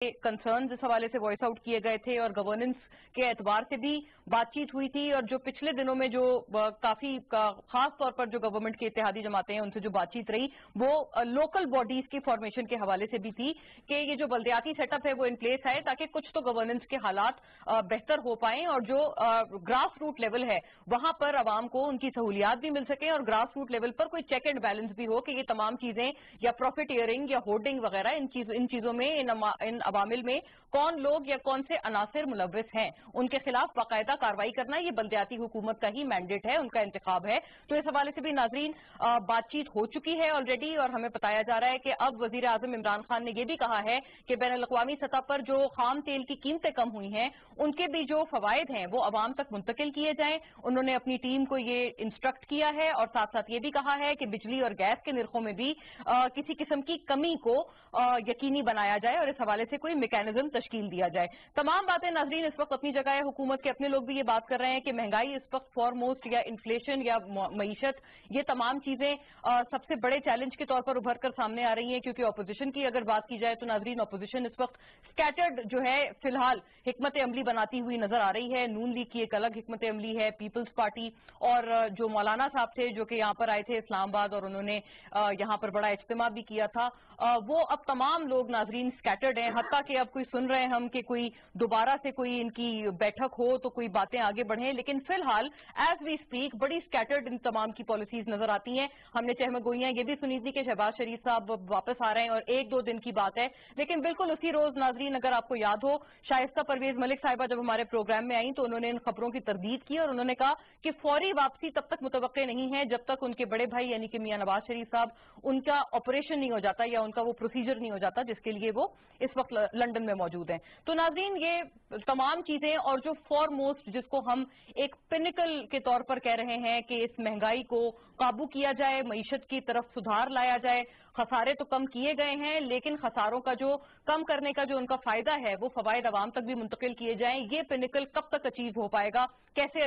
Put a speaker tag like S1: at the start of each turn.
S1: Concerns इस हवाले से वॉइस आउट किए गए थे और गवर्नेंस के एतबार से भी बातचीत हुई थी। और जो पिछले दिनों में जो काफी खास तौर पर जो गवर्नमेंट की इत्तेहादी जमातें हैं उनसे जो बातचीत रही वो लोकल बॉडीज की फॉर्मेशन के हवाले से भी थी कि ये जो बल्दियाती सेटअप है वो इन प्लेस है ताकि कुछ तो गवर्नेंस के हालात बेहतर हो पाएं और जो ग्रास रूट लेवल है वहां पर आवाम को उनकी सहूलियात भी मिल सके और ग्रास रूट लेवल पर कोई चेक एंड बैलेंस भी हो कि ये तमाम चीजें या प्रॉफिटियरिंग या होर्डिंग वगैरह इन चीजों में इन अवामिल में कौन लोग या कौन से अनासिर मुलव्विस हैं उनके खिलाफ बाकायदा कार्रवाई करना ये बल्दियाती हुकूमत का ही मैंडेट है, उनका इंतखाब है। तो इस हवाले से भी नाजरीन बातचीत हो चुकी है ऑलरेडी और हमें बताया जा रहा है कि अब वजीर आजम इमरान खान ने यह भी कहा है कि बैनुल अक़वामी सतह पर जो खाम तेल की कीमतें कम हुई हैं उनके भी जो फवायद हैं वो अवाम तक मुंतकिल किए जाएं। उन्होंने अपनी टीम को ये इंस्ट्रक्ट किया है और साथ साथ ये भी कहा है कि बिजली और गैस के निर्खों में भी किसी किस्म की कमी को यकीनी बनाया जाए और इस हवाले से कोई मैकेनिज्म तश्कील दिया जाए। तमाम बातें नाजरीन इस वक्त अपनी जगह है। हुकूमत के अपने लोग भी ये बात कर रहे हैं कि महंगाई इस वक्त फॉरमोस्ट या इन्फ्लेशन या मईशत ये तमाम चीजें सबसे बड़े चैलेंज के तौर पर उभर कर सामने आ रही हैं क्योंकि अपोजिशन की अगर बात की जाए तो नाजरीन अपोजिशन इस वक्त स्कैटर्ड जो है फिलहाल हिकमत अमली बनाती हुई नजर आ रही है। नून लीग की एक अलग हिकमत अमली है, पीपल्स पार्टी और जो मौलाना साहब थे जो कि यहाँ पर आए थे इस्लामाबाद और उन्होंने यहाँ पर बड़ा इज्तिमा भी किया था, वो अब तमाम लोग नाजरीन स्कैटर्ड हैं। हत्ता कि अब कोई सुन रहे हैं हम कि कोई दोबारा से कोई इनकी बैठक हो तो कोई बातें आगे बढ़ें, लेकिन फिलहाल एज वी स्पीक बड़ी स्कैटर्ड इन तमाम की पॉलिसीज नजर आती हैं। हमने चहमगोइयां ये भी सुनी थी कि शहबाज शरीफ साहब वापस आ रहे हैं और एक दो दिन की बात है, लेकिन बिल्कुल उसी रोज नाजरीन अगर आपको याद हो शाइस्ता परवेज मलिक साहिबा जब हमारे प्रोग्राम में आई तो उन्होंने इन खबरों की तरदीद की और उन्होंने कहा कि फौरी वापसी तब तक मुतवक्के नहीं है जब तक उनके बड़े भाई यानी कि मियां नवाज शरीफ साहब उनका ऑपरेशन नहीं हो जाता या उनका वो प्रोसीजर नहीं हो जाता जिसके लिए वो इस वक्त लंदन में मौजूद हैं। तो नाज़रीन ये तमाम चीजें और जो फॉरमोस्ट जिसको हम एक पिनिकल के तौर पर कह रहे हैं कि इस महंगाई को काबू किया जाए, मईशत की तरफ सुधार लाया जाए, खसारे तो कम किए गए हैं लेकिन खसारों का जो कम करने का जो उनका फायदा है वो फवायद आवाम तक भी मुंतकिल किए जाएं, ये पिनिकल कब तक अचीव हो पाएगा, कैसे